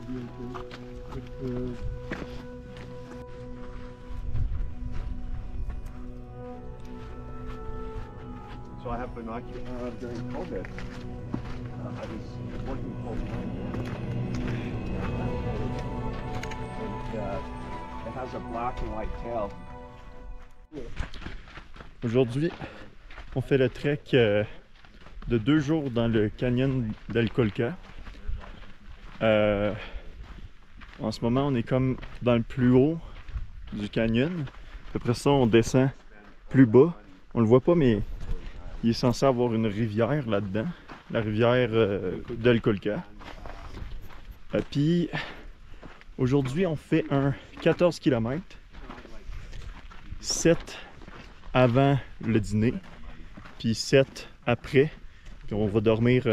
So I have binoculars during COVID. I was working full time. It has a black and white tail. Aujourd'hui, on fait le trek de 2 jours dans le canyon d'El Colca. En ce moment, on est comme dans le plus haut du canyon. Après ça, on descend plus bas. On le voit pas, mais il est censé avoir une rivière là-dedans. La rivière d'El Colca. Puis, aujourd'hui, on fait un 14 km. 7 avant le dîner, puis 7 après. Puis on va dormir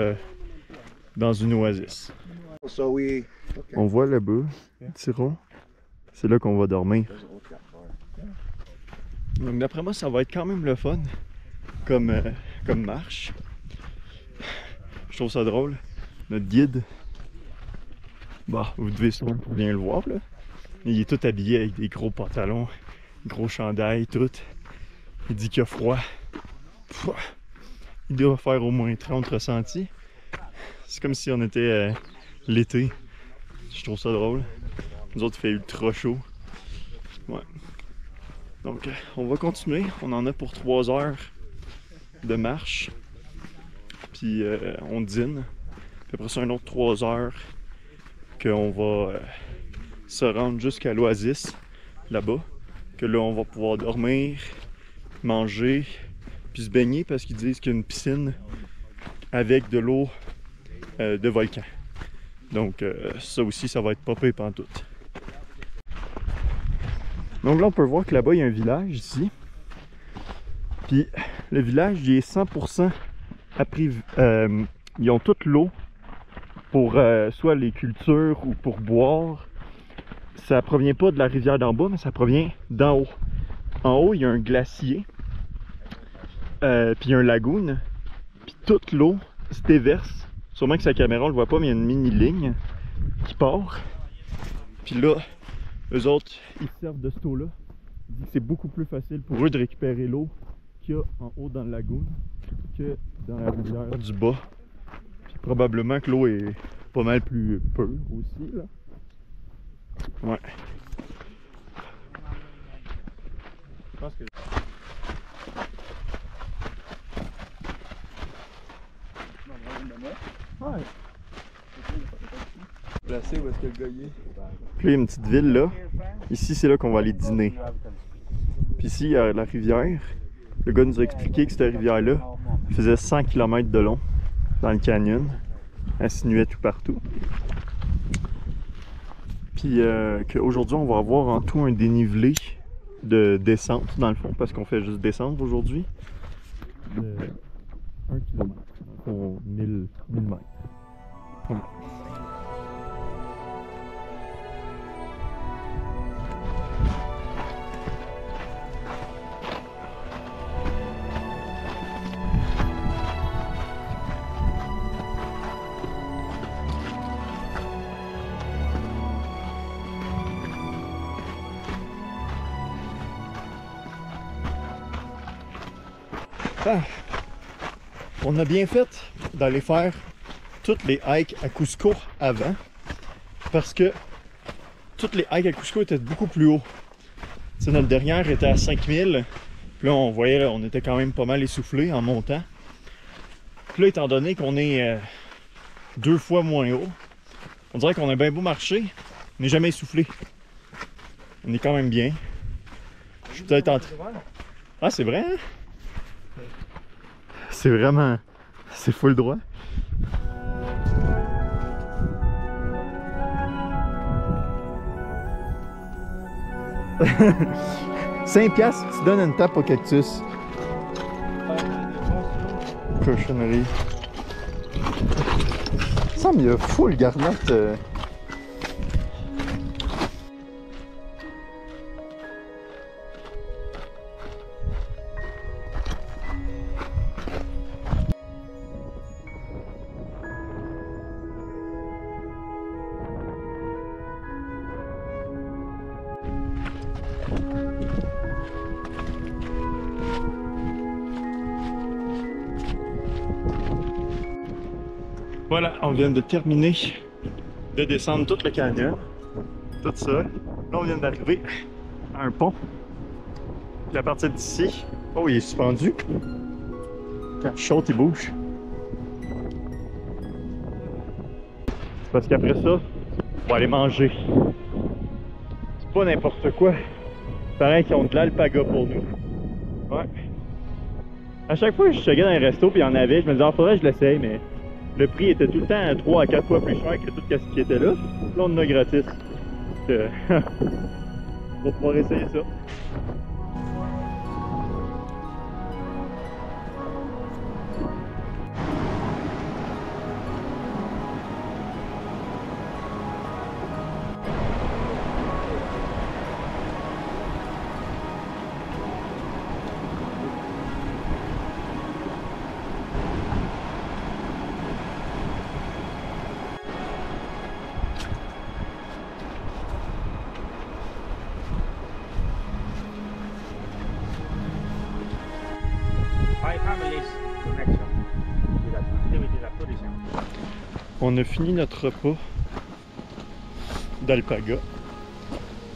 dans une oasis. On voit là-bas, petit rond. C'est là qu'on va dormir. Donc d'après moi, ça va être quand même le fun comme marche. Je trouve ça drôle. Notre guide, bah, vous devez sûrement bien le voir là. Il est tout habillé avec des gros pantalons, gros chandail, tout. Il dit qu'il a froid. Il doit faire au moins 30 ressentis. C'est comme si on était l'été. Je trouve ça drôle. Nous autres, il fait ultra chaud. Ouais. Donc, on va continuer. On en a pour 3 heures de marche. Puis, on dîne. Puis après ça, un autre 3 heures qu'on va se rendre jusqu'à l'oasis, là-bas. Que là, on va pouvoir dormir, manger, puis se baigner parce qu'ils disent qu'il y a une piscine avec de l'eau de volcan. Donc ça aussi, ça va être pas pire pantoute. Donc là, on peut voir que là-bas, il y a un village ici. Puis le village, il est 100% ils ont toute l'eau pour soit les cultures ou pour boire. Ça provient pas de la rivière d'en bas, mais ça provient d'en haut. En haut, il y a un glacier, puis il y a un lagoon, puis toute l'eau se déverse. Sûrement que sa caméra, on le voit pas, mais il y a une mini-ligne qui part. Puis là, eux autres, ils servent de cette eau-là. Ils disent que c'est beaucoup plus facile pour eux de récupérer l'eau qu'il y a en haut dans le lagoon que dans la rivière du bas. Puis probablement que l'eau est pas mal plus pure aussi, là. Ouais. Je pense que... Ouais. Placé où est-ce que le gars y est? Puis il y a une petite ville là. Ici, c'est là qu'on va aller dîner. Puis ici, il y a la rivière. Le gars nous a expliqué que cette rivière-là faisait 100 km de long dans le canyon. Elle sinuait tout partout. Puis qu'aujourd'hui, on va avoir en tout un dénivelé de descente dans le fond, parce qu'on fait juste descendre aujourd'hui. De 1 km pour 1000 mètres. Ouais. Ah, on a bien fait d'aller faire toutes les hikes à Cusco avant, parce que toutes les hikes à Cusco étaient beaucoup plus haut. T'sais, notre dernière était à 5000, puis là on voyait, là, on était quand même pas mal essoufflé en montant. Puis là, étant donné qu'on est 2 fois moins haut, on dirait qu'on a bien beau marcher, on n'est jamais essoufflé. On est quand même bien. Je suis peut-être en train... Ah, c'est vrai, hein? C'est vraiment... c'est full droit. $5 tu donnes une tape au cactus. Cochonnerie. Ça me semble qu'il y a full garnotte. Voilà, on vient de terminer de descendre tout le canyon. Tout ça. Là, on vient d'arriver à un pont. Puis à partir d'ici, oh, il est suspendu. Quand il saute, il bouge. C'est parce qu'après ça, on va aller manger. C'est pas n'importe quoi. Pareil qu'ils ont de l'alpaga pour nous. Ouais. À chaque fois que je checkais dans les restos puis il y en avait, je me disais, ah, faudrait que je l'essaye, mais le prix était tout le temps 3 à 4 fois plus cher que tout ce qui était là. Là, on en a gratis. Donc, on va pouvoir essayer ça. On a fini notre repas d'alpaga.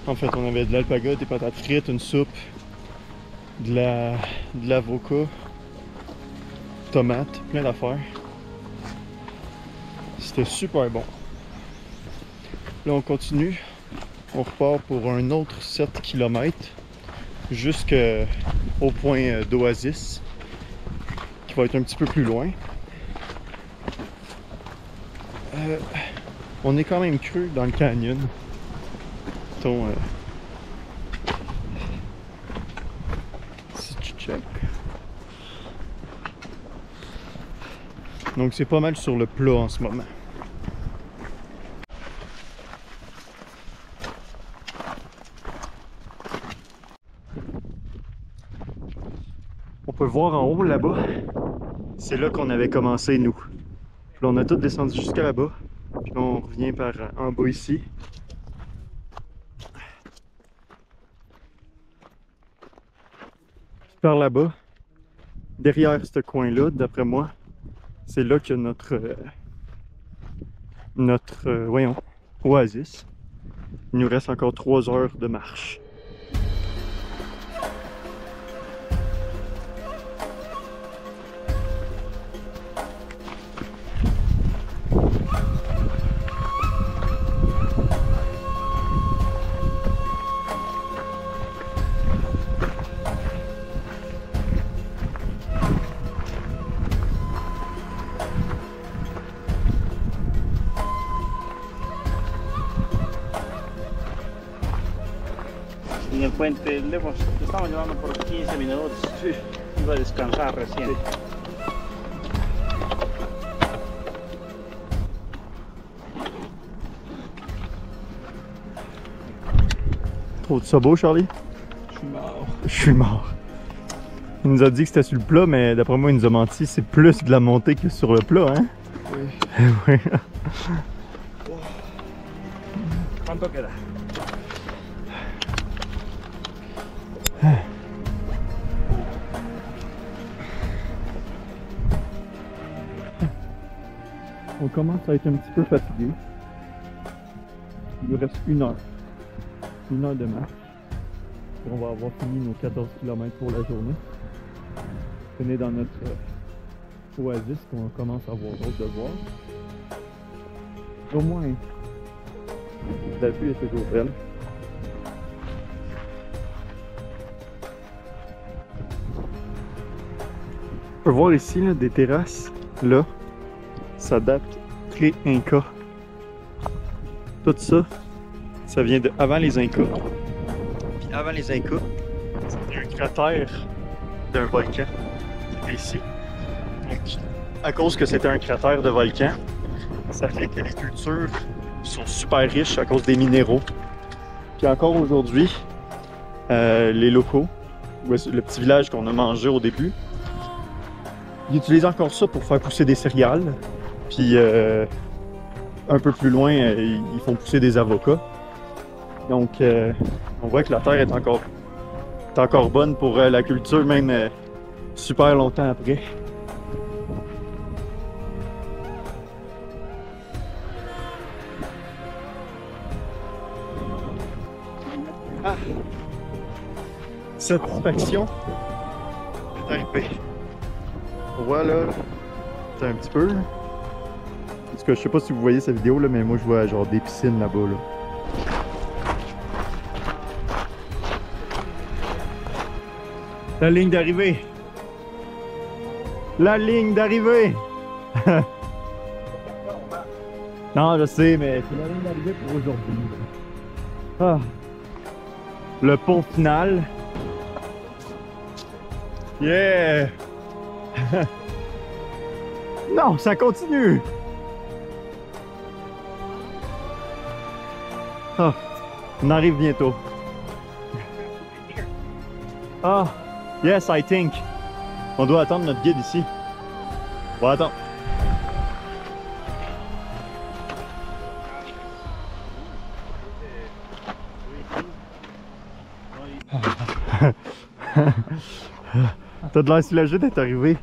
En fait, on avait de l'alpaga, des patates frites, une soupe, de l'avocat, tomates, plein d'affaires. C'était super bon. Là, on continue. On repart pour un autre 7 km jusqu'au point d'Oasis, qui va être un petit peu plus loin. On est quand même creux dans le canyon. Si tu check. Donc c'est pas mal sur le plat en ce moment. On peut voir en haut là-bas. C'est là qu'on avait commencé nous. Puis là, on a tout descendu jusqu'à là-bas. Puis là, on revient par en bas ici. Puis par là-bas, derrière ce coin-là, d'après moi, c'est là qu'il y a notre voyons, oasis. Il nous reste encore 3 heures de marche. En el puente lejos, estamos llevando por 15 minutos. Sí. Iba a descansar recién. Sí. Trouves-tu ça beau, Charlie? Je suis mort. Je suis mort. Il nous a dit que c'était sur le plat, mais d'après moi, il nous a menti. C'est plus de la montée que sur le plat, hein? Oui. Oui. ¿Cuánto queda? On commence à être un petit peu fatigué. Il nous reste 1 heure. 1 heure de marche. Et on va avoir fini nos 14 km pour la journée. On est dans notre oasis qu'on commence à avoir d'autres devoirs. Au moins, la vue est toujours belle. On peut voir ici là, des terrasses. Là, ça date pré-Inca. Tout ça, ça vient de avant les Incas. Puis avant les Incas, c'était un cratère d'un volcan. C'était ici. Donc, à cause que c'était un cratère de volcan, ça fait que les cultures sont super riches à cause des minéraux. Puis encore aujourd'hui, les locaux, le petit village qu'on a mangé au début, ils utilisent encore ça pour faire pousser des céréales. Puis un peu plus loin, ils font pousser des avocats. Donc on voit que la terre est encore bonne pour la culture, même super longtemps après. Satisfaction. Arrivé. Voilà. C'est un petit peu. En tout cas, je sais pas si vous voyez cette vidéo là, mais moi je vois genre des piscines là-bas là. La ligne d'arrivée. La ligne d'arrivée. Non, je sais, mais c'est la ligne d'arrivée pour aujourd'hui. Ah. Le pont final. Yeah! Non, ça continue! Ah, on arrive bientôt. Ah, yes, I think. On doit attendre notre guide ici. On va attendre. T'as de l'air soulagé d'être arrivé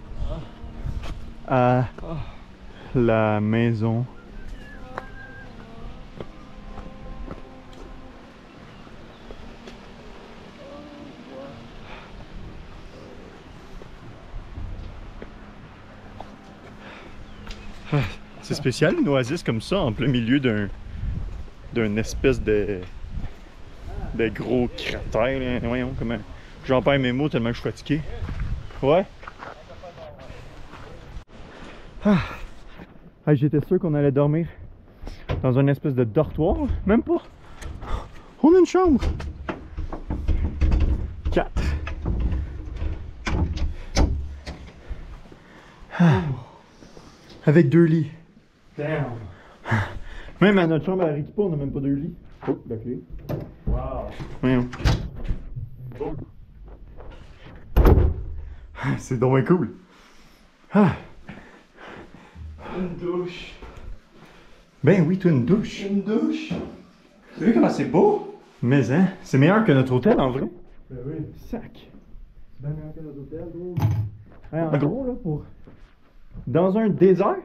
à la maison. C'est spécial une oasis comme ça en plein milieu d'un espèce de gros cratère là. Voyons comment j'en perds mes mots tellement que je suis fatigué. Ouais. Ah. Hey, j'étais sûr qu'on allait dormir dans une espèce de dortoir. Même pas. On a une chambre. 4. Ah. Avec 2 lits. Damn. Même à notre chambre à Rikipa, on n'a même pas 2 lits. Oh, la clé. Wow. Voyons. Oh. C'est donc bien cool. Ah. Une douche. Ben oui, toi une douche. Une douche. T'as vu comment c'est beau? Mais hein, c'est meilleur que notre hôtel en vrai. Ben oui. Sac. C'est bien meilleur que notre hôtel, gros. Ouais, en gros là pour. Dans un désert,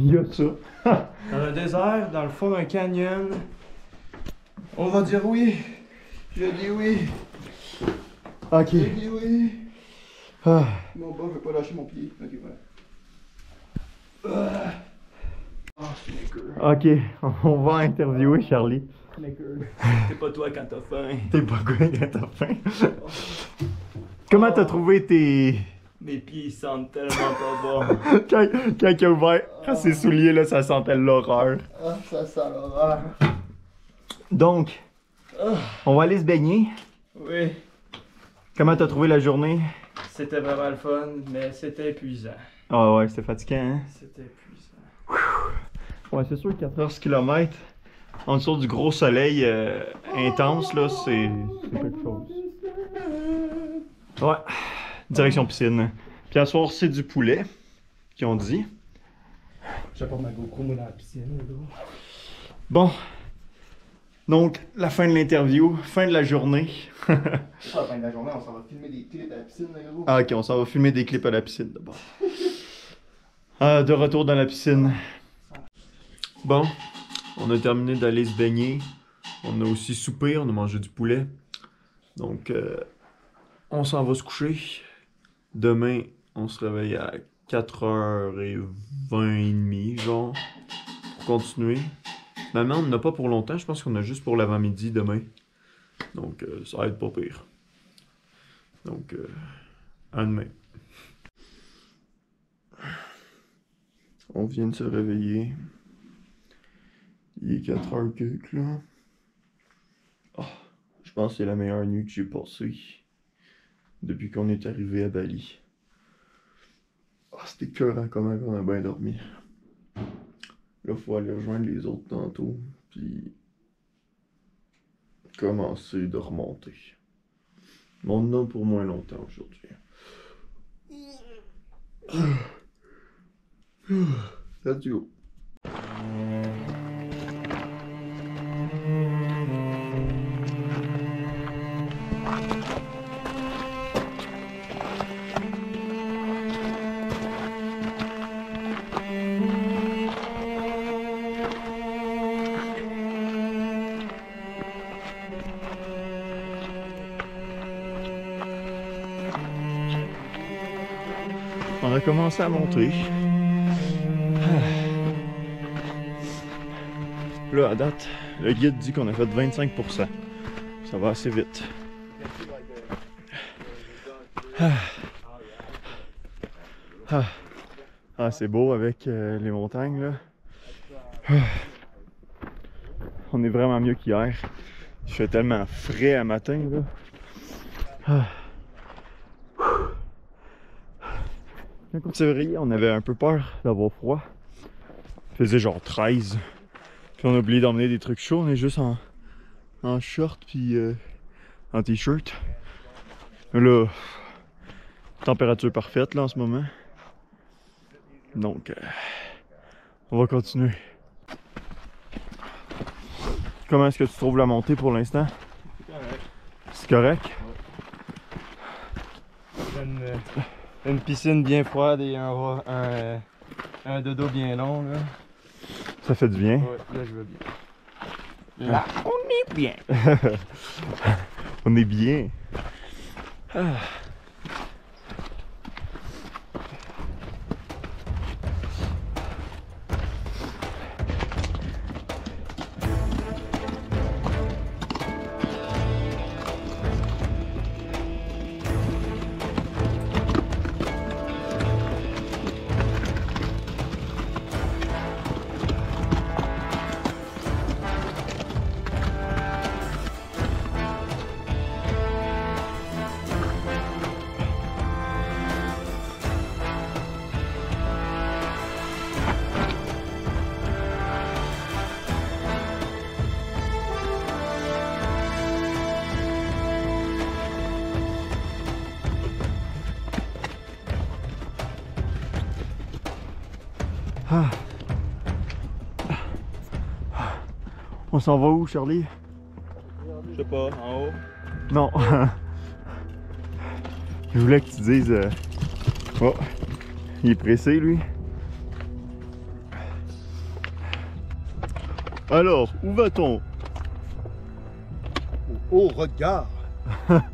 il y a ça. Dans un désert, dans le fond d'un canyon. On va dire oui. Je dis oui. Ok. Je dis oui. Ah. Mon bas, je vais pas lâcher mon pied. Ok, voilà. Ah, Ok, Snicker. on va interviewer Charlie. Snicker. T'es pas toi quand t'as faim. T'es pas quoi quand t'as faim? Comment t'as trouvé tes. Mes pieds ils sentent tellement pas bon. quand il a ouvert ses souliers, là, ça sentait l'horreur. Ah, ça sent l'horreur. Donc, on va aller se baigner. Oui, Comment t'as trouvé la journée? c'était vraiment le fun, mais c'était épuisant. Ah ouais, c'était fatigant, hein? C'était épuisant. Ouais, c'est sûr, 14 km en dessous du gros soleil intense, là, c'est quelque chose. Ouais, direction piscine. Puis à soir, c'est du poulet, qu'ils ont dit. J'apporte ma GoPro moi dans la piscine, le gros. Bon, donc la fin de l'interview, fin de la journée. À la fin de la journée, on s'en va filmer des clips à la piscine, les gros. Ah ok, on s'en va filmer des clips à la piscine d'abord. De retour dans la piscine. Bon, on a terminé d'aller se baigner. On a aussi soupé, on a mangé du poulet. Donc, on s'en va se coucher. Demain, on se réveille à 4h20, genre, pour continuer. Maman, on n'a pas pour longtemps, je pense qu'on a juste pour l'avant-midi demain. Donc, ça va être pas pire. Donc, à demain. On vient de se réveiller. Il est 4h quelques, là. Oh, je pense que c'est la meilleure nuit que j'ai passée depuis qu'on est arrivé à Bali. Oh, c'était écœurant comment on a bien dormi. Là, il faut aller rejoindre les autres tantôt, puis commencer de remonter. Mais on en a pour moins longtemps aujourd'hui. Let's go. on a commencé à monter. Là, à date, le guide dit qu'on a fait 25%. Ça va assez vite. Ah, c'est beau avec les montagnes là. On est vraiment mieux qu'hier. Il fait tellement frais à matin là. Quand on s'est réveillé, on avait un peu peur d'avoir froid. Il faisait genre 13. Puis on a oublié d'emmener des trucs chauds. On est juste en short puis en t-shirt. Là, température parfaite là en ce moment. Donc, on va continuer. Comment est-ce que tu trouves la montée pour l'instant? C'est correct? Une piscine bien froide et un dodo bien long là. Ça fait du bien? Ouais, là je veux bien. Là, on est bien. On est bien. Ah. Ah. On s'en va où, Charlie? Je sais pas, en haut. Non. Je voulais que tu dises... Oh, il est pressé, lui. Alors, où va-t-on? Oh, regarde!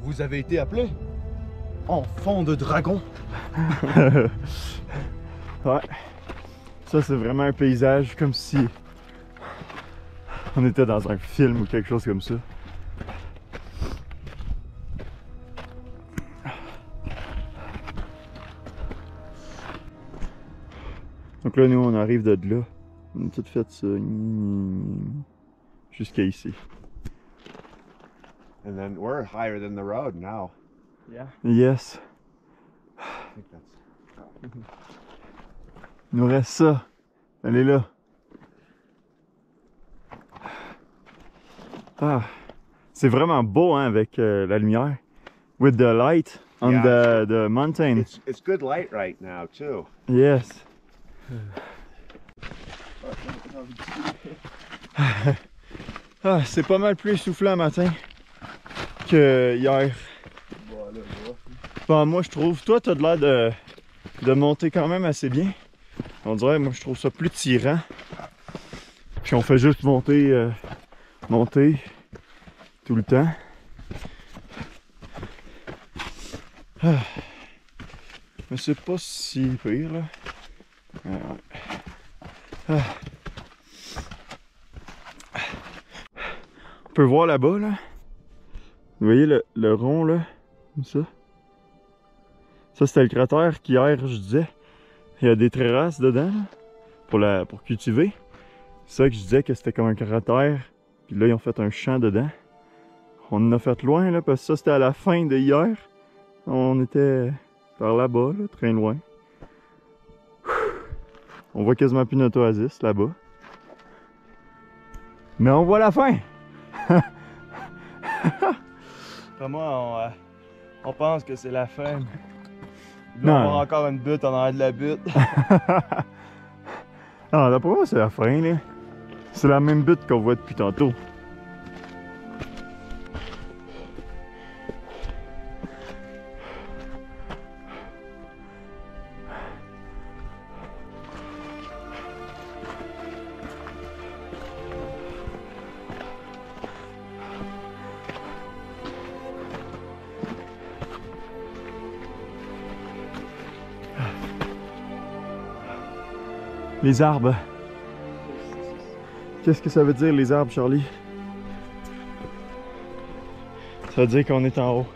Vous avez été appelé? Enfant de dragon! Ouais. Ça, c'est vraiment un paysage comme si on était dans un film ou quelque chose comme ça. Donc là, nous, on arrive de là. On a tout fait ça jusqu'à ici. And then we're higher than the road now. Yeah. Yes. I think that's... Il nous reste ça. Elle est là. Ah. C'est vraiment beau hein, avec la lumière. With the light on Yeah. the mountain. It's good light right now too. Yes. Ah, c'est pas mal plus essoufflant matin que hier. Bon, moi je trouve, toi t'as de l'air de monter quand même assez bien. On dirait, moi je trouve ça plus tirant. Puis on fait juste monter, monter tout le temps. Ah. Mais c'est pas si pire là. Ah. On peut voir là-bas là. Vous voyez le rond là, comme ça. Ça c'était le cratère qu'hier je disais. Il y a des terrasses dedans là, pour cultiver. C'est ça que je disais que c'était comme un cratère. Puis là ils ont fait un champ dedans. On en a fait loin là parce que ça c'était à la fin de hier. On était par là-bas, là, très loin. On voit quasiment plus notre oasis là-bas. Mais on voit la fin! Pour moi, on pense que c'est la fin. Là, Non. on va avoir encore une butte en arrière de la butte. Non, d'après moi, c'est la fin, là. C'est la même butte qu'on voit depuis tantôt. Les arbres. Qu'est-ce que ça veut dire les arbres, Charlie? Ça veut dire qu'on est en haut.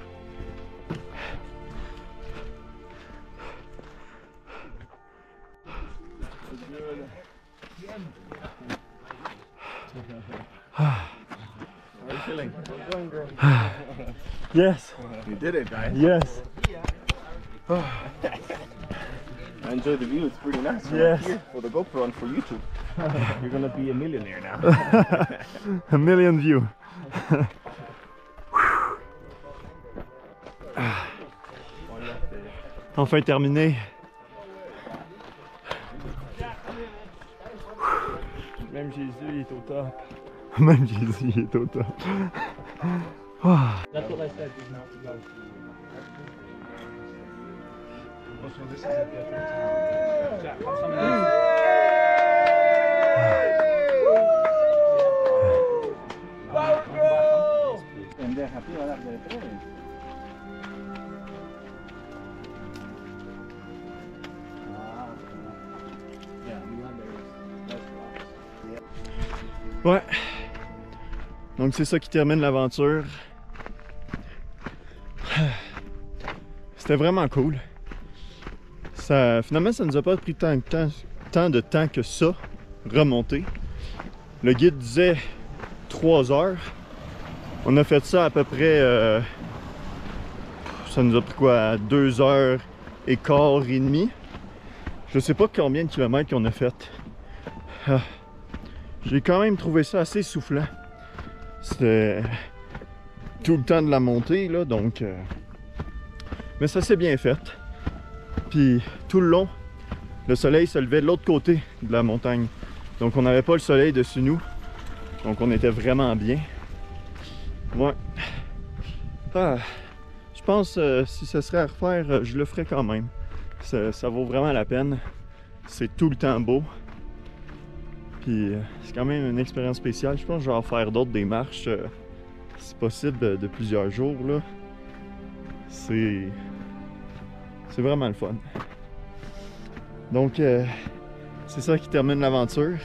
Yes. You did it, guys. Yes. I enjoy the view. It's pretty nice. Yes. Here for the GoPro and for YouTube. You're gonna be a millionaire now. A million views. Enfin terminé. Même Jésus il est au top. Même Jésus est au top. That's what I said. He's not to go. So this is at the entrance. Jack, have some of this. And they're happy with that. Ouais. Donc c'est ça qui termine l'aventure. C'était vraiment cool. Finalement, ça nous a pas pris tant de temps que ça, remonter. Le guide disait 3 heures. On a fait ça à peu près... ça nous a pris quoi? 2h15 et demie. Je sais pas combien de kilomètres qu'on a fait. J'ai quand même trouvé ça assez soufflant. C'était tout le temps de la montée, là, donc... Mais ça s'est bien fait. Puis tout le long, le soleil se levait de l'autre côté de la montagne. Donc on n'avait pas le soleil dessus nous. Donc on était vraiment bien. Ouais. Je pense si ce serait à refaire, je le ferais quand même. Ça vaut vraiment la peine. C'est tout le temps beau. Puis c'est quand même une expérience spéciale. Je pense que je vais en faire d'autres des marches, si possible, de plusieurs jours, là. C'est vraiment le fun. Donc c'est ça qui termine l'aventure.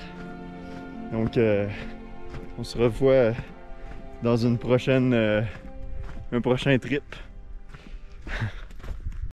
Donc on se revoit dans une prochaine un prochain trip.